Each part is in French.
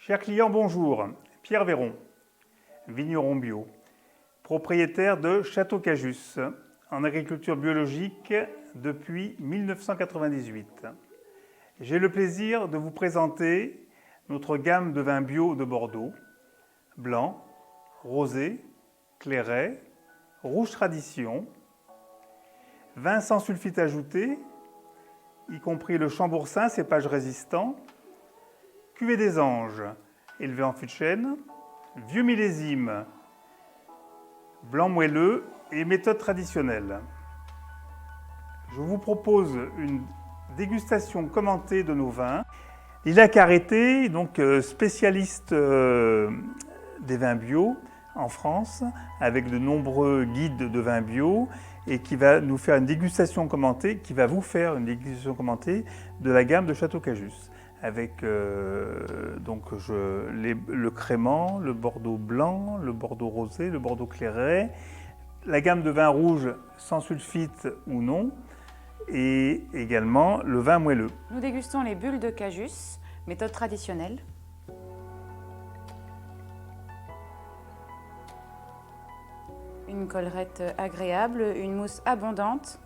Chers clients, bonjour. Pierre Véron, vigneron bio, propriétaire de Château Cajus, en agriculture biologique depuis 1998. J'ai le plaisir de vous présenter notre gamme de vins bio de Bordeaux, blanc, rosé, clairet, rouge tradition, vin sans sulfite ajouté, y compris le chambourcin, cépage résistant, cuvée des anges, élevé en fût de chêne, vieux millésime, blanc moelleux et méthode traditionnelle. Je vous propose une dégustation commentée de nos vins. Lila Carreté, donc spécialiste des vins bio en France, avec de nombreux guides de vins bio, et qui va nous faire une dégustation commentée, de la gamme de Château Cajus, avec le crément, le bordeaux blanc, le bordeaux rosé, le bordeaux clairet, la gamme de vins rouges sans sulfite ou non, et également le vin moelleux. Nous dégustons les bulles de Cajus, méthode traditionnelle. Une collerette agréable, une mousse abondante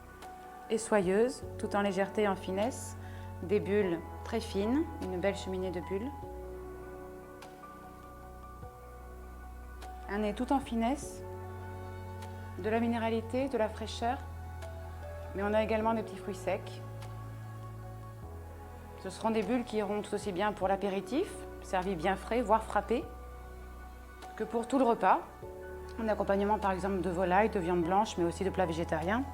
et soyeuse, tout en légèreté et en finesse. Des bulles très fines, une belle cheminée de bulles. Un nez tout en finesse, de la minéralité, de la fraîcheur, mais on a également des petits fruits secs. Ce seront des bulles qui iront tout aussi bien pour l'apéritif, servis bien frais, voire frappés, que pour tout le repas. En accompagnement par exemple de volaille, de viande blanche, mais aussi de plats végétariens.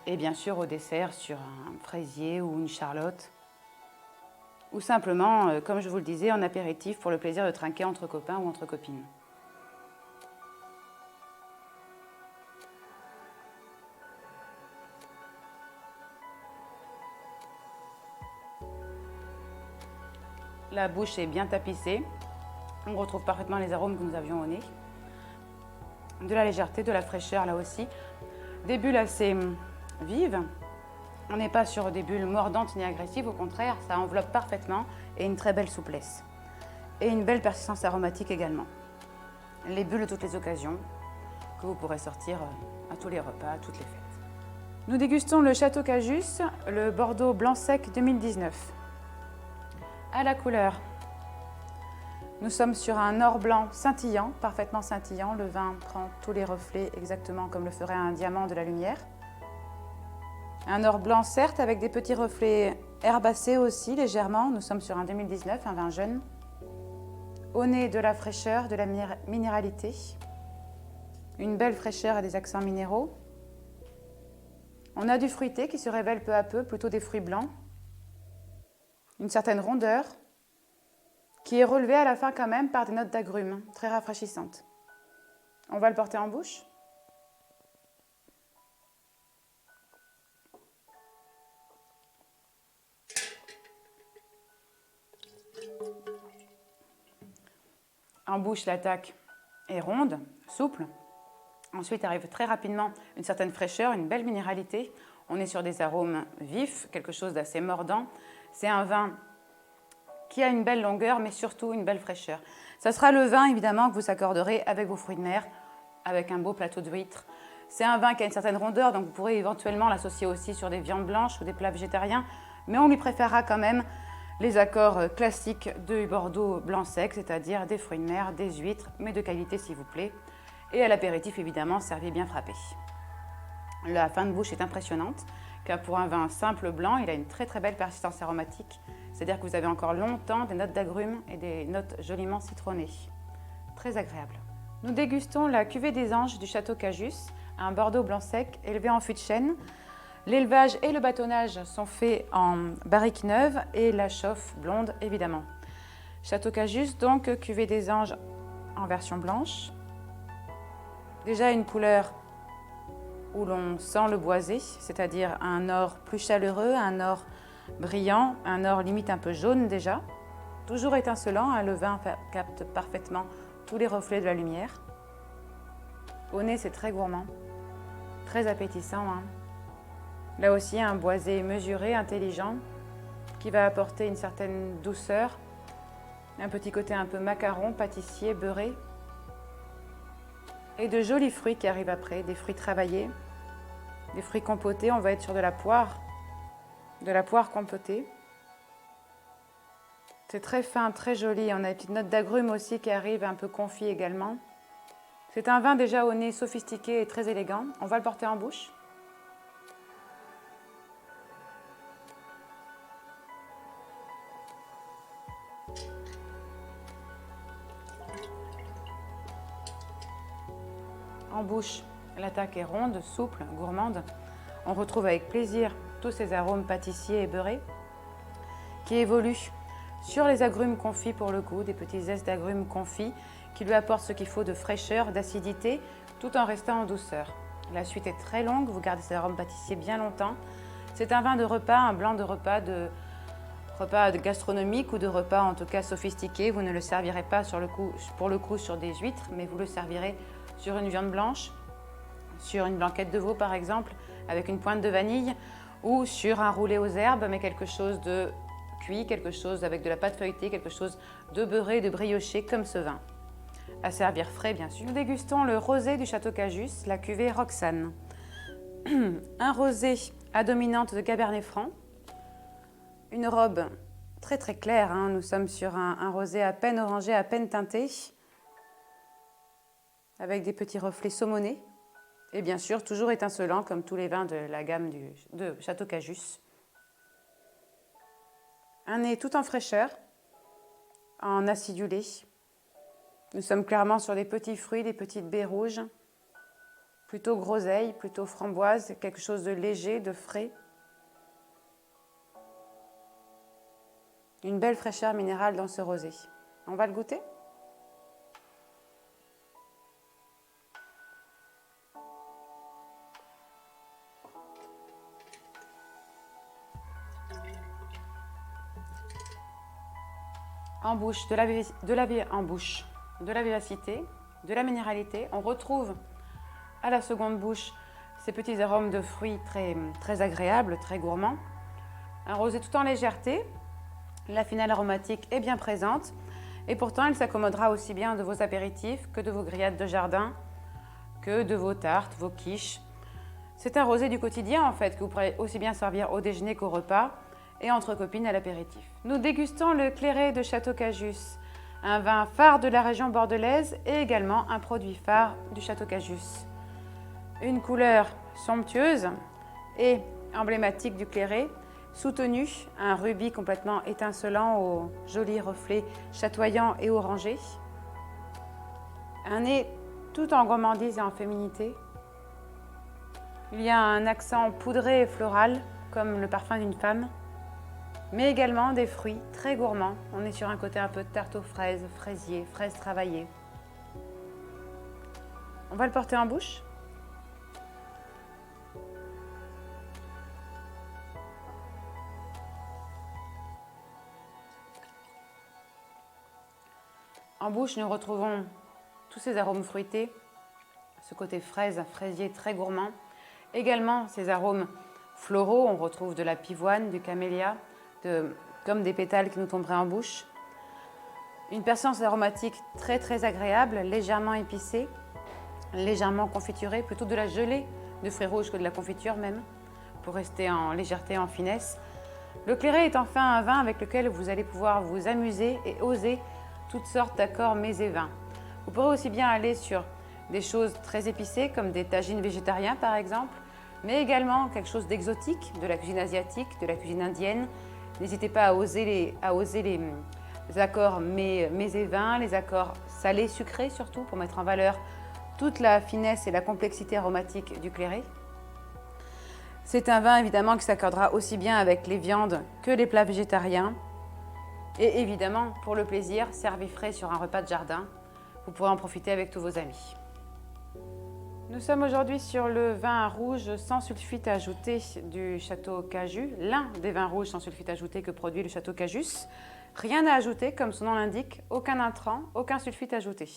Et bien sûr au dessert sur un fraisier ou une charlotte. Ou simplement, comme je vous le disais, en apéritif pour le plaisir de trinquer entre copains ou entre copines. La bouche est bien tapissée. On retrouve parfaitement les arômes que nous avions au nez. De la légèreté, de la fraîcheur là aussi. Des bulles assez vives. On n'est pas sur des bulles mordantes ni agressives, au contraire, ça enveloppe parfaitement et une très belle souplesse. Et une belle persistance aromatique également. Les bulles de toutes les occasions que vous pourrez sortir à tous les repas, à toutes les fêtes. Nous dégustons le Château Cajus, le Bordeaux blanc sec 2019. À la couleur, nous sommes sur un or blanc scintillant, parfaitement scintillant. Le vin prend tous les reflets exactement comme le ferait un diamant de la lumière. Un or blanc certes, avec des petits reflets herbacés aussi légèrement. Nous sommes sur un 2019, un vin jeune. Au nez, de la fraîcheur, de la minéralité. Une belle fraîcheur et des accents minéraux. On a du fruité qui se révèle peu à peu, plutôt des fruits blancs. Une certaine rondeur, qui est relevée à la fin quand même par des notes d'agrumes, très rafraîchissantes. On va le porter en bouche. En bouche, l'attaque est ronde, souple. Ensuite arrive très rapidement une certaine fraîcheur, une belle minéralité. On est sur des arômes vifs, quelque chose d'assez mordant. C'est un vin qui a une belle longueur, mais surtout une belle fraîcheur. Ça sera le vin, évidemment, que vous accorderez avec vos fruits de mer, avec un beau plateau de huîtres. C'est un vin qui a une certaine rondeur, donc vous pourrez éventuellement l'associer aussi sur des viandes blanches ou des plats végétariens, mais on lui préférera quand même les accords classiques de Bordeaux blanc sec, c'est-à-dire des fruits de mer, des huîtres, mais de qualité s'il vous plaît. Et à l'apéritif, évidemment, servi bien frappé. La fin de bouche est impressionnante, car pour un vin simple blanc, il a une très très belle persistance aromatique. C'est-à-dire que vous avez encore longtemps des notes d'agrumes et des notes joliment citronnées. Très agréable. Nous dégustons la cuvée des anges du Château Cajus, un Bordeaux blanc sec élevé en fût de chêne. L'élevage et le bâtonnage sont faits en barrique neuve et la chauffe blonde évidemment. Château Cajus, donc cuvée des anges en version blanche. Déjà une couleur où l'on sent le boisé, c'est-à-dire un or plus chaleureux, un or brillant, un or limite un peu jaune déjà. Toujours étincelant, hein, le vin capte parfaitement tous les reflets de la lumière. Au nez, c'est très gourmand, très appétissant. Hein. Là aussi, un boisé mesuré, intelligent, qui va apporter une certaine douceur Un petit côté un peu macaron, pâtissier, beurré. Et de jolis fruits qui arrivent après, des fruits travaillés, des fruits compotés. On va être sur de la poire compotée. C'est très fin, très joli. On a une petite note d'agrumes aussi qui arrive, un peu confit également. C'est un vin déjà au nez sophistiqué et très élégant. On va le porter en bouche. En bouche, l'attaque est ronde, souple, gourmande. On retrouve avec plaisir tous ces arômes pâtissiers et beurrés qui évoluent sur les agrumes confits pour le goût, des petits zestes d'agrumes confits qui lui apportent ce qu'il faut de fraîcheur, d'acidité, tout en restant en douceur. La suite est très longue, vous gardez ces arômes pâtissiers bien longtemps. C'est un vin de repas, un blanc de repas gastronomique ou de repas en tout cas sophistiqué. Vous ne le servirez pas pour le coup sur des huîtres, mais vous le servirez sur une viande blanche, sur une blanquette de veau par exemple, avec une pointe de vanille, ou sur un roulé aux herbes, mais quelque chose de cuit, quelque chose avec de la pâte feuilletée, quelque chose de beurré, de brioché, comme ce vin. À servir frais, bien sûr. Nous dégustons le rosé du Château Cajus, la cuvée Roxane. Un rosé à dominante de Cabernet Franc, une robe très très claire, hein. Nous sommes sur un rosé à peine orangé, à peine teinté, avec des petits reflets saumonés, et bien sûr toujours étincelant comme tous les vins de la gamme de Château Cajus. Un nez tout en fraîcheur, en acidulé. Nous sommes clairement sur des petits fruits, des petites baies rouges, plutôt groseille, plutôt framboise, quelque chose de léger, de frais. Une belle fraîcheur minérale dans ce rosé. On va le goûter ? En bouche, de la vivacité, de la minéralité. On retrouve à la seconde bouche ces petits arômes de fruits très, très agréables, très gourmands. Un rosé tout en légèreté. La finale aromatique est bien présente. Et pourtant, elle s'accommodera aussi bien de vos apéritifs que de vos grillades de jardin, que de vos tartes, vos quiches. C'est un rosé du quotidien en fait, que vous pourrez aussi bien servir au déjeuner qu'au repas et entre copines à l'apéritif. Nous dégustons le clairet de Château Cajus, un vin phare de la région bordelaise et également un produit phare du Château Cajus. Une couleur somptueuse et emblématique du clairet, soutenue, un rubis complètement étincelant aux jolis reflets chatoyants et orangés. Un nez tout en gourmandise et en féminité. Il y a un accent poudré et floral, comme le parfum d'une femme, mais également des fruits très gourmands. On est sur un côté un peu tarte aux fraises, fraisier, fraises travaillées. On va le porter en bouche. En bouche, nous retrouvons tous ces arômes fruités, ce côté fraise, fraisier très gourmand. Également ces arômes floraux, on retrouve de la pivoine, du camélia, comme des pétales qui nous tomberaient en bouche. Une persistance aromatique très très agréable, légèrement épicée, légèrement confiturée, plutôt de la gelée de fruits rouges que de la confiture même, pour rester en légèreté, en finesse. Le clairet est enfin un vin avec lequel vous allez pouvoir vous amuser et oser toutes sortes d'accords mets et vins. Vous pourrez aussi bien aller sur des choses très épicées comme des tagines végétariens par exemple, mais également quelque chose d'exotique, de la cuisine asiatique, de la cuisine indienne. N'hésitez pas à oser les accords mets et vins, les accords salés, sucrés surtout, pour mettre en valeur toute la finesse et la complexité aromatique du clairet. C'est un vin évidemment qui s'accordera aussi bien avec les viandes que les plats végétariens. Et évidemment, pour le plaisir, servi frais sur un repas de jardin, vous pourrez en profiter avec tous vos amis. Nous sommes aujourd'hui sur le vin rouge sans sulfite ajouté du Château Cajus, l'un des vins rouges sans sulfite ajouté que produit le Château Cajus. Rien à ajouter, comme son nom l'indique, aucun intrant, aucun sulfite ajouté.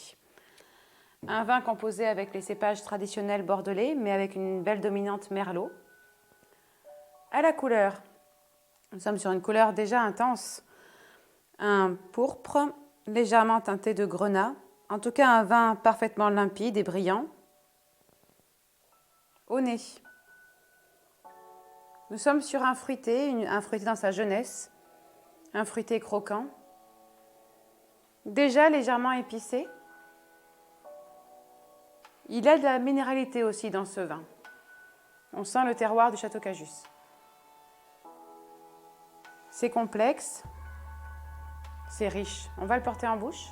Un vin composé avec les cépages traditionnels bordelais, mais avec une belle dominante merlot. À la couleur, nous sommes sur une couleur déjà intense. Un pourpre légèrement teinté de grenat. En tout cas, un vin parfaitement limpide et brillant. Au nez. Nous sommes sur un fruité dans sa jeunesse, un fruité croquant, déjà légèrement épicé. Il a de la minéralité aussi dans ce vin. On sent le terroir du Château Cajus. C'est complexe, c'est riche. On va le porter en bouche.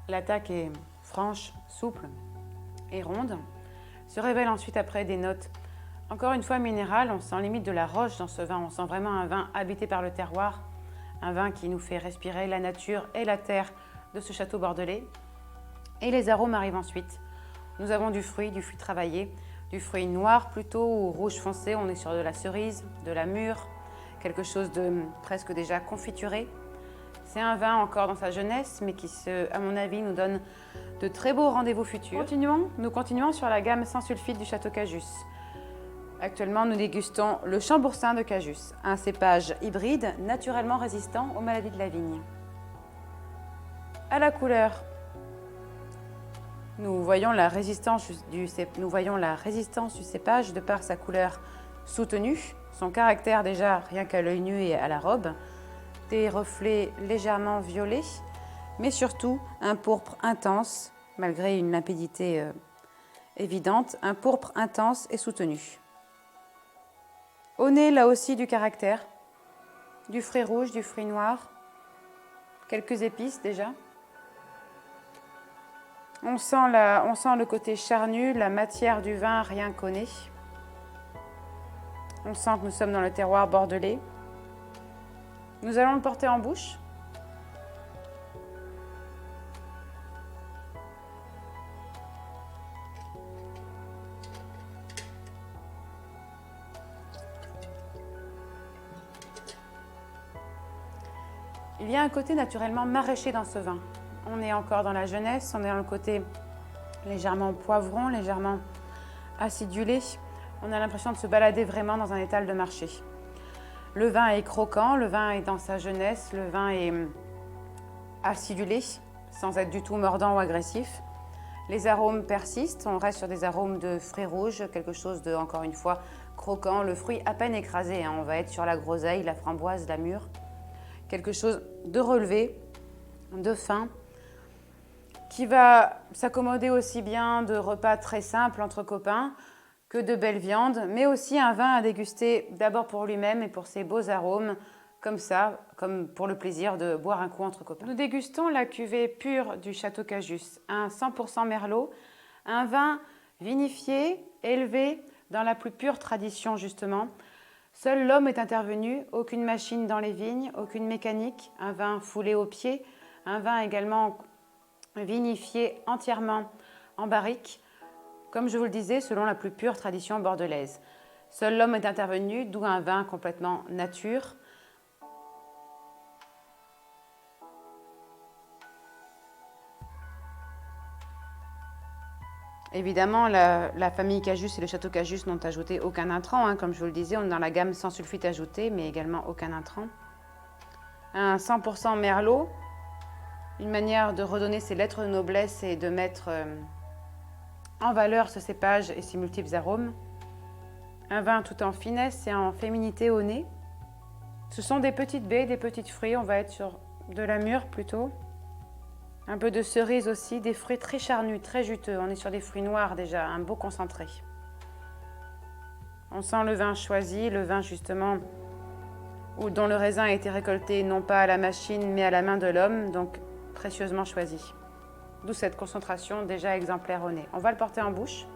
L'attaque est franche, souple et ronde. Se révèlent ensuite après des notes, encore une fois minérales. On sent limite de la roche dans ce vin. On sent vraiment un vin habité par le terroir. Un vin qui nous fait respirer la nature et la terre de ce château bordelais. Et les arômes arrivent ensuite. Nous avons du fruit travaillé, du fruit noir plutôt ou rouge foncé. On est sur de la cerise, de la mûre, quelque chose de presque déjà confituré. C'est un vin encore dans sa jeunesse, mais qui, à mon avis, nous donne de très beaux rendez-vous futurs. Nous continuons sur la gamme sans sulfite du Château Cajus. Actuellement, nous dégustons le Chambourcin de Cajus, un cépage hybride naturellement résistant aux maladies de la vigne. À la couleur, nous voyons la résistance du cépage de par sa couleur soutenue, son caractère déjà rien qu'à l'œil nu et à la robe, des reflets légèrement violets, mais surtout un pourpre intense, malgré une limpidité évidente, un pourpre intense et soutenu. Au nez, là aussi, du caractère, du fruit rouge, du fruit noir, quelques épices déjà. On sent le côté charnu, la matière du vin rien qu'au nez. On sent que nous sommes dans le terroir bordelais. Nous allons le porter en bouche. Il y a un côté naturellement maraîcher dans ce vin. On est encore dans la jeunesse, on est dans le côté légèrement poivron, légèrement acidulé. On a l'impression de se balader vraiment dans un étal de marché. Le vin est croquant, le vin est dans sa jeunesse, le vin est acidulé, sans être du tout mordant ou agressif. Les arômes persistent, on reste sur des arômes de fruits rouges, quelque chose de, encore une fois, croquant, le fruit à peine écrasé. On va être sur la groseille, la framboise, la mûre. Quelque chose de relevé, de fin, qui va s'accommoder aussi bien de repas très simples entre copains que de belles viandes, mais aussi un vin à déguster d'abord pour lui-même et pour ses beaux arômes, comme ça, comme pour le plaisir de boire un coup entre copains. Nous dégustons la cuvée pure du Château Cajus, un 100% Merlot, un vin vinifié, élevé dans la plus pure tradition justement. Seul l'homme est intervenu, aucune machine dans les vignes, aucune mécanique, un vin foulé au pied, un vin également vinifié entièrement en barrique, comme je vous le disais, selon la plus pure tradition bordelaise. Seul l'homme est intervenu, d'où un vin complètement nature. Évidemment, la famille Cajus et le Château Cajus n'ont ajouté aucun intrant. Comme je vous le disais, on est dans la gamme sans sulfite ajouté, mais également aucun intrant. Un 100% Merlot, une manière de redonner ses lettres de noblesse et de mettre en valeur ce cépage et ses multiples arômes. Un vin tout en finesse et en féminité au nez. Ce sont des petites baies, des petits fruits. On va être sur de la mûre plutôt. Un peu de cerise aussi, des fruits très charnus, très juteux. On est sur des fruits noirs déjà, un beau concentré. On sent le vin choisi, le vin justement dont le raisin a été récolté non pas à la machine mais à la main de l'homme, donc précieusement choisi. D'où cette concentration déjà exemplaire au nez. On va le porter en bouche.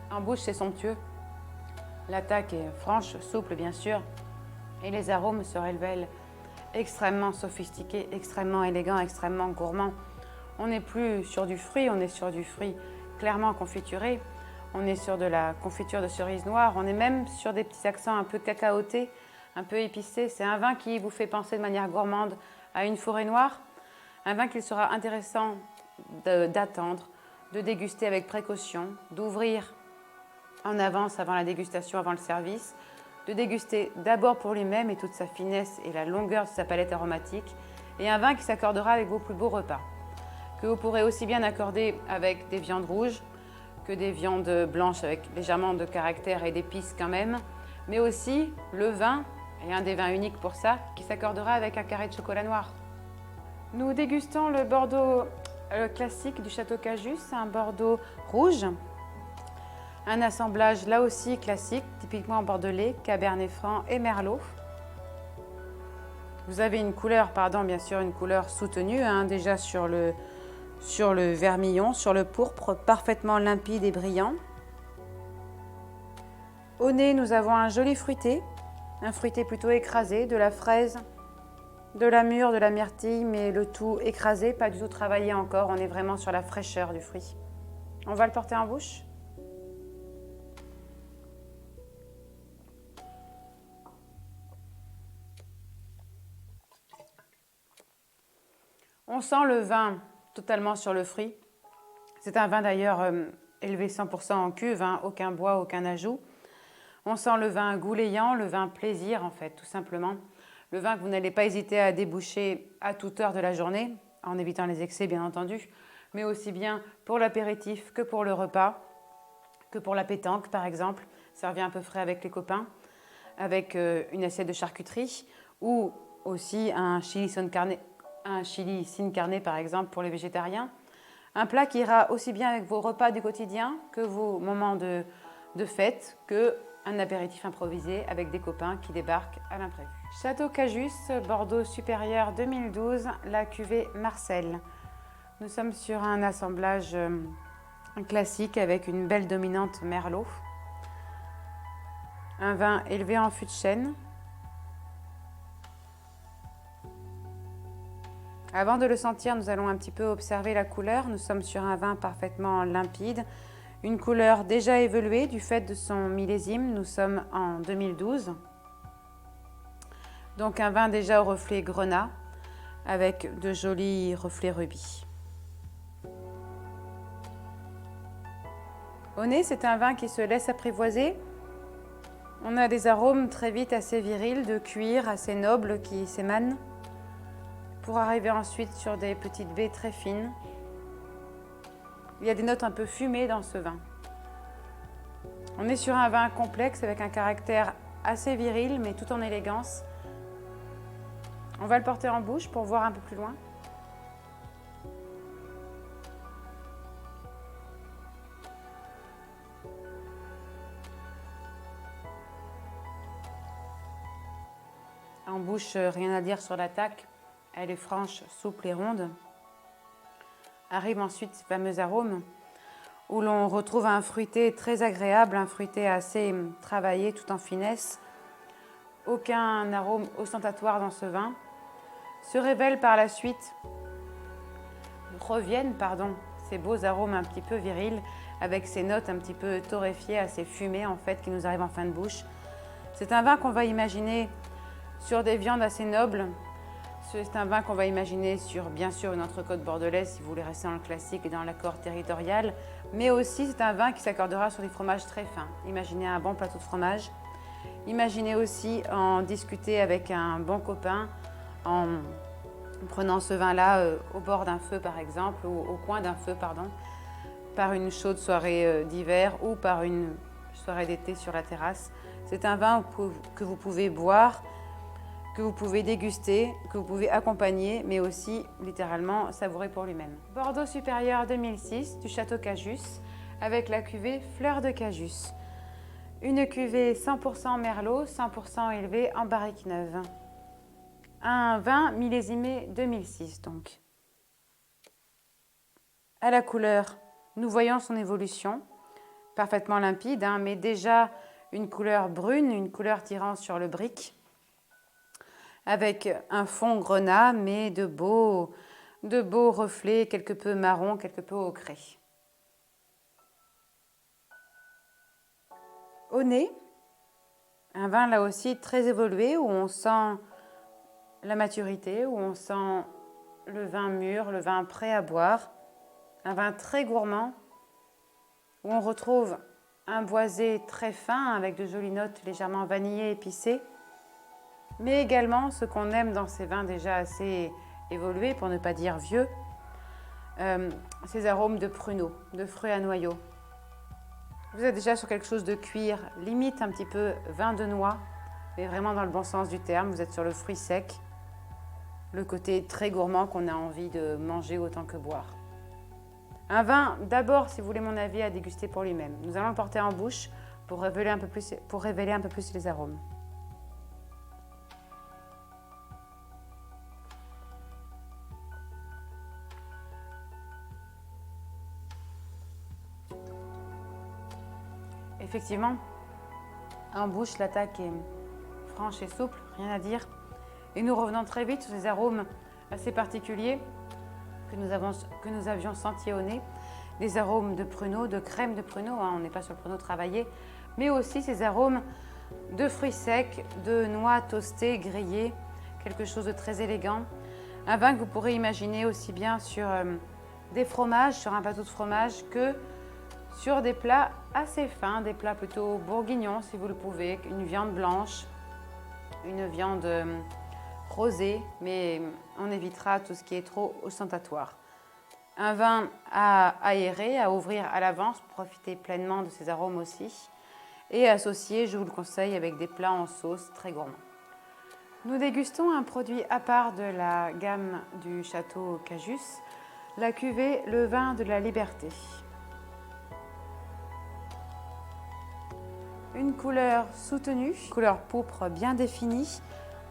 En bouche, c'est somptueux. L'attaque est franche, souple bien sûr, et les arômes se révèlent extrêmement sophistiqués, extrêmement élégants, extrêmement gourmands. On n'est plus sur du fruit, on est sur du fruit clairement confituré. On est sur de la confiture de cerise noire. On est même sur des petits accents un peu cacaotés, un peu épicés. C'est un vin qui vous fait penser de manière gourmande à une forêt noire. Un vin qu'il sera intéressant d'attendre, de déguster avec précaution, d'ouvrir en avance avant la dégustation, avant le service, de déguster d'abord pour lui-même et toute sa finesse et la longueur de sa palette aromatique, et un vin qui s'accordera avec vos plus beaux repas, que vous pourrez aussi bien accorder avec des viandes rouges que des viandes blanches avec légèrement de caractère et d'épices quand même, mais aussi le vin, et un des vins uniques pour ça, qui s'accordera avec un carré de chocolat noir. Nous dégustons le Bordeaux classique du Château Cajus, un Bordeaux rouge, un assemblage là aussi classique, typiquement bordelais, Cabernet Franc et Merlot. Vous avez une couleur, bien sûr, une couleur soutenue, déjà sur le vermillon, sur le pourpre, parfaitement limpide et brillant. Au nez, nous avons un joli fruité, un fruité plutôt écrasé, de la fraise, de la mûre, de la myrtille, mais le tout écrasé, pas du tout travaillé encore. On est vraiment sur la fraîcheur du fruit. On va le porter en bouche. On sent le vin totalement sur le fruit. C'est un vin d'ailleurs élevé 100% en cuve, aucun bois, aucun ajout. On sent le vin goulayant, le vin plaisir en fait, tout simplement. Le vin que vous n'allez pas hésiter à déboucher à toute heure de la journée, en évitant les excès bien entendu, mais aussi bien pour l'apéritif que pour le repas, que pour la pétanque par exemple, servi un peu frais avec les copains, avec une assiette de charcuterie ou aussi un chili sin carne par exemple pour les végétariens. Un plat qui ira aussi bien avec vos repas du quotidien que vos moments de fête, qu'un apéritif improvisé avec des copains qui débarquent à l'imprévu. Château Cajus, Bordeaux supérieur 2012, la cuvée Marcel. Nous sommes sur un assemblage classique avec une belle dominante Merlot. Un vin élevé en fût de chêne. Avant de le sentir, nous allons un petit peu observer la couleur. Nous sommes sur un vin parfaitement limpide, une couleur déjà évoluée du fait de son millésime. Nous sommes en 2012. Donc un vin déjà au reflet grenat avec de jolis reflets rubis. Au nez, c'est un vin qui se laisse apprivoiser. On a des arômes très vite assez virils, de cuir assez nobles qui s'émanent, pour arriver ensuite sur des petites baies très fines. Il y a des notes un peu fumées dans ce vin. On est sur un vin complexe avec un caractère assez viril, mais tout en élégance. On va le porter en bouche pour voir un peu plus loin. En bouche, rien à dire sur l'attaque. Elle est franche, souple et ronde. Arrive ensuite ce fameux arôme où l'on retrouve un fruité très agréable, un fruité assez travaillé tout en finesse. Aucun arôme ostentatoire dans ce vin. Se révèlent par la suite, reviennent ces beaux arômes un petit peu virils avec ces notes un petit peu torréfiées, assez fumées en fait, qui nous arrivent en fin de bouche. C'est un vin qu'on va imaginer sur des viandes assez nobles. C'est un vin qu'on va imaginer sur, bien sûr, une entrecôte bordelaise si vous voulez rester dans le classique et dans l'accord territorial, mais aussi c'est un vin qui s'accordera sur des fromages très fins. Imaginez un bon plateau de fromage. Imaginez aussi en discuter avec un bon copain, en prenant ce vin-là au bord d'un feu par exemple, ou au coin d'un feu, par une chaude soirée d'hiver ou par une soirée d'été sur la terrasse. C'est un vin que vous pouvez boire, que vous pouvez déguster, que vous pouvez accompagner, mais aussi littéralement savourer pour lui-même. Bordeaux supérieur 2006 du Château Cajus avec la cuvée Fleur de Cajus. Une cuvée 100% Merlot, 100% élevée en barrique neuve. Un vin millésimé 2006 donc. À la couleur, nous voyons son évolution, parfaitement limpide, mais déjà une couleur brune, une couleur tirant sur le brick, avec un fond grenat, mais de beaux reflets, quelque peu marron, quelque peu ocré. Au nez, un vin là aussi très évolué où on sent la maturité, où on sent le vin mûr, le vin prêt à boire. Un vin très gourmand où on retrouve un boisé très fin avec de jolies notes légèrement vanillées, épicées, mais également ce qu'on aime dans ces vins déjà assez évolués, pour ne pas dire vieux, ces arômes de pruneaux, de fruits à noyaux. Vous êtes déjà sur quelque chose de cuir, limite un petit peu vin de noix, mais vraiment dans le bon sens du terme. Vous êtes sur le fruit sec, le côté très gourmand qu'on a envie de manger autant que boire. Un vin, d'abord, si vous voulez mon avis, à déguster pour lui-même. Nous allons le porter en bouche pour révéler un peu plus les arômes. Effectivement, en bouche, l'attaque est franche et souple, rien à dire. Et nous revenons très vite sur ces arômes assez particuliers que nous avions sentis au nez. Des arômes de pruneaux, de crème de pruneaux, on n'est pas sur le pruneau travaillé, mais aussi ces arômes de fruits secs, de noix toastées, grillées, quelque chose de très élégant. Un vin que vous pourrez imaginer aussi bien sur des fromages, sur un plateau de fromage, que sur des plats assez fins, des plats plutôt bourguignons si vous le pouvez, une viande blanche, une viande rosée, mais on évitera tout ce qui est trop ostentatoire. Un vin à aérer, à ouvrir à l'avance pour profiter pleinement de ses arômes aussi, et associé, je vous le conseille, avec des plats en sauce très gourmands. Nous dégustons un produit à part de la gamme du Château Cajus, la cuvée Le Vin de la Liberté. Une couleur soutenue, couleur pourpre bien définie,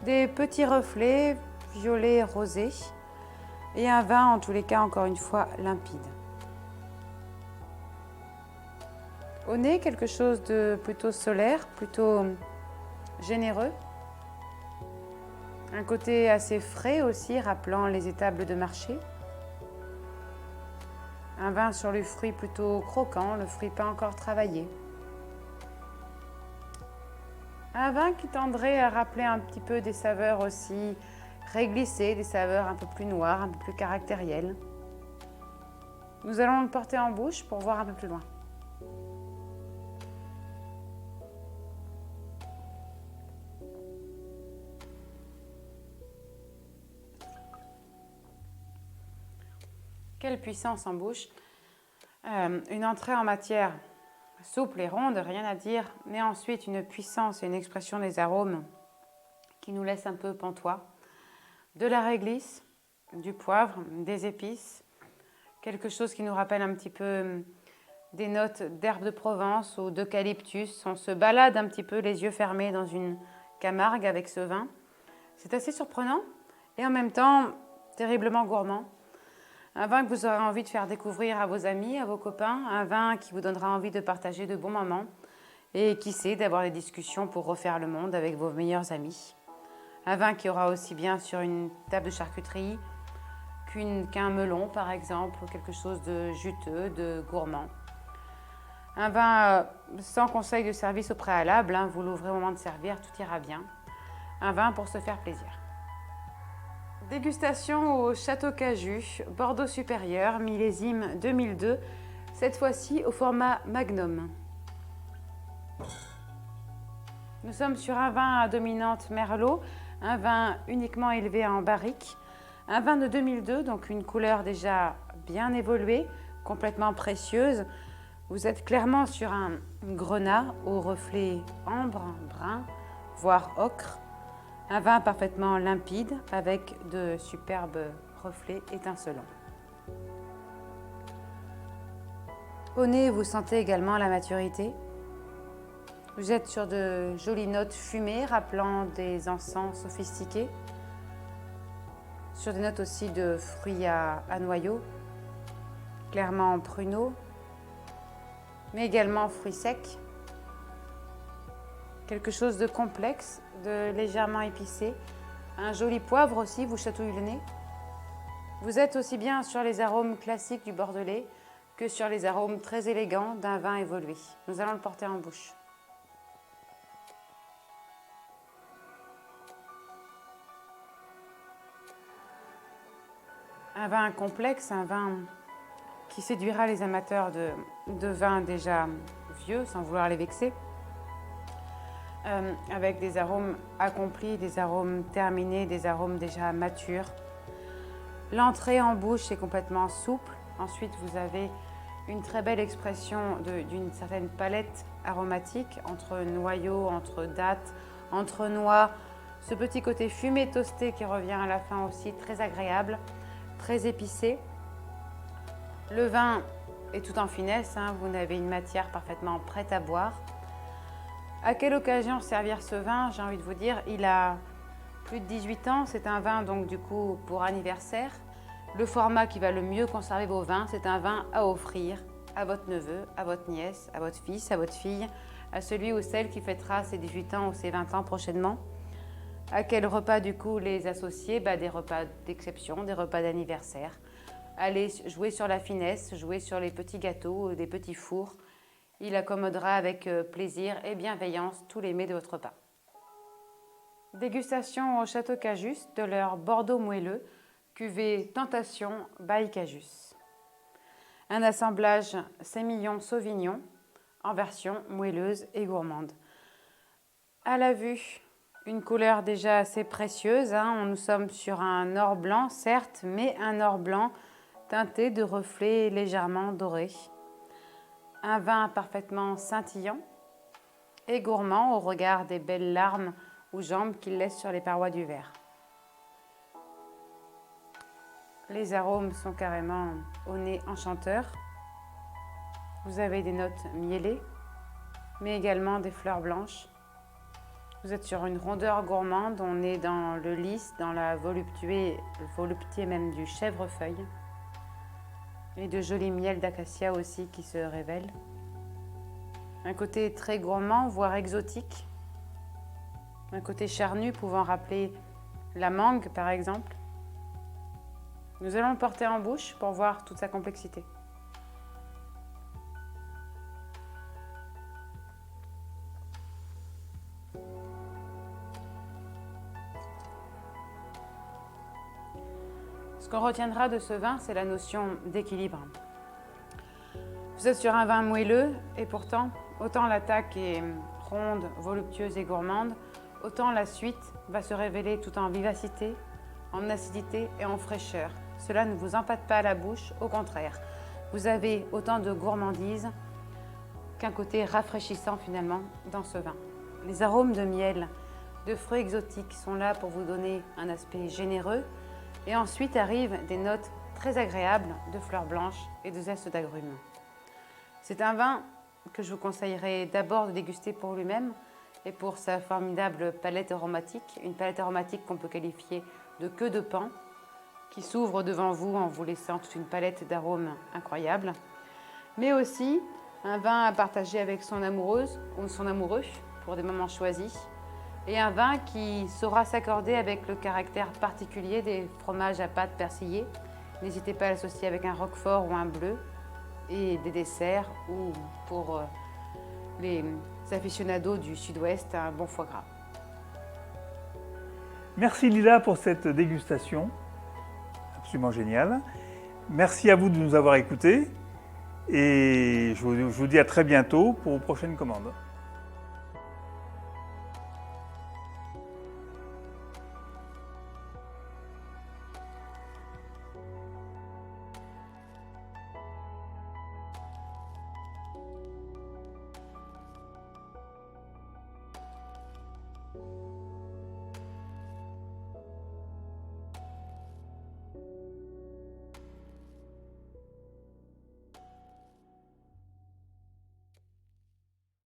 des petits reflets violet rosé et un vin en tous les cas encore une fois limpide. Au nez, quelque chose de plutôt solaire, plutôt généreux. Un côté assez frais aussi, rappelant les étables de marché. Un vin sur le fruit plutôt croquant, le fruit pas encore travaillé. Un vin qui tendrait à rappeler un petit peu des saveurs aussi réglissées, des saveurs un peu plus noires, un peu plus caractérielles. Nous allons le porter en bouche pour voir un peu plus loin. Quelle puissance en bouche. Une entrée en matière souple et ronde, rien à dire, mais ensuite une puissance et une expression des arômes qui nous laisse un peu pantois. De la réglisse, du poivre, des épices, quelque chose qui nous rappelle un petit peu des notes d'herbe de Provence ou d'eucalyptus. On se balade un petit peu les yeux fermés dans une Camargue avec ce vin. C'est assez surprenant et en même temps terriblement gourmand. Un vin que vous aurez envie de faire découvrir à vos amis, à vos copains. Un vin qui vous donnera envie de partager de bons moments. Et qui sait, d'avoir des discussions pour refaire le monde avec vos meilleurs amis. Un vin qui aura aussi bien sur une table de charcuterie qu'un melon, par exemple, ou quelque chose de juteux, de gourmand. Un vin sans conseil de service au préalable. Vous l'ouvrez au moment de servir, tout ira bien. Un vin pour se faire plaisir. Dégustation au Château Cajus, Bordeaux supérieur, millésime 2002, cette fois-ci au format Magnum. Nous sommes sur un vin à dominante Merlot, un vin uniquement élevé en barrique, un vin de 2002, donc une couleur déjà bien évoluée, complètement précieuse. Vous êtes clairement sur un grenat au reflet ambre, brun, voire ocre. Un vin parfaitement limpide avec de superbes reflets étincelants. Au nez, vous sentez également la maturité. Vous êtes sur de jolies notes fumées rappelant des encens sophistiqués. Sur des notes aussi de fruits à noyaux, clairement pruneaux, mais également fruits secs. Quelque chose de complexe, de légèrement épicé. Un joli poivre aussi vous chatouille le nez. Vous êtes aussi bien sur les arômes classiques du Bordelais que sur les arômes très élégants d'un vin évolué. Nous allons le porter en bouche. Un vin complexe, un vin qui séduira les amateurs de vins déjà vieux, sans vouloir les vexer, avec des arômes accomplis, des arômes terminés, des arômes déjà matures. L'entrée en bouche est complètement souple. Ensuite, vous avez une très belle expression d'une certaine palette aromatique entre noyaux, entre dattes, entre noix. Ce petit côté fumé toasté qui revient à la fin aussi, très agréable, très épicé. Le vin est tout en finesse, hein, vous avez une matière parfaitement prête à boire. À quelle occasion servir ce vin? J'ai envie de vous dire, il a plus de 18 ans, c'est un vin donc du coup pour anniversaire. Le format qui va le mieux conserver vos vins, c'est un vin à offrir à votre neveu, à votre nièce, à votre fils, à votre fille, à celui ou celle qui fêtera ses 18 ans ou ses 20 ans prochainement. À quel repas du coup les associer? Des repas d'exception, des repas d'anniversaire. Allez jouer sur la finesse, jouer sur les petits gâteaux, des petits fours. Il accommodera avec plaisir et bienveillance tous les mets de votre repas. Dégustation au Château Cajus de leur Bordeaux moelleux, cuvée Tentation by Cajus. Un assemblage Sémillon Sauvignon en version moelleuse et gourmande. À la vue, une couleur déjà assez précieuse. Nous sommes sur un or blanc, certes, mais un or blanc teinté de reflets légèrement dorés. Un vin parfaitement scintillant et gourmand au regard des belles larmes ou jambes qu'il laisse sur les parois du verre. Les arômes sont carrément au nez enchanteurs. Vous avez des notes mielées, mais également des fleurs blanches. Vous êtes sur une rondeur gourmande, on est dans le lys, dans la volupté même du chèvrefeuille. Et de jolis miels d'acacia aussi qui se révèlent. Un côté très gourmand, voire exotique. Un côté charnu pouvant rappeler la mangue par exemple. Nous allons le porter en bouche pour voir toute sa complexité. Ce qu'on retiendra de ce vin, c'est la notion d'équilibre. Vous êtes sur un vin moelleux et pourtant, autant l'attaque est ronde, voluptueuse et gourmande, autant la suite va se révéler tout en vivacité, en acidité et en fraîcheur. Cela ne vous empâte pas à la bouche, au contraire. Vous avez autant de gourmandise qu'un côté rafraîchissant finalement dans ce vin. Les arômes de miel, de fruits exotiques sont là pour vous donner un aspect généreux. Et ensuite arrivent des notes très agréables de fleurs blanches et de zeste d'agrumes. C'est un vin que je vous conseillerais d'abord de déguster pour lui-même et pour sa formidable palette aromatique, une palette aromatique qu'on peut qualifier de queue de pain, qui s'ouvre devant vous en vous laissant toute une palette d'arômes incroyables, mais aussi un vin à partager avec son amoureuse ou son amoureux pour des moments choisis, et un vin qui saura s'accorder avec le caractère particulier des fromages à pâte persillée. N'hésitez pas à l'associer avec un roquefort ou un bleu, et des desserts, ou pour les aficionados du sud-ouest, un bon foie gras. Merci Lila pour cette dégustation, absolument géniale. Merci à vous de nous avoir écoutés et je vous dis à très bientôt pour vos prochaines commandes.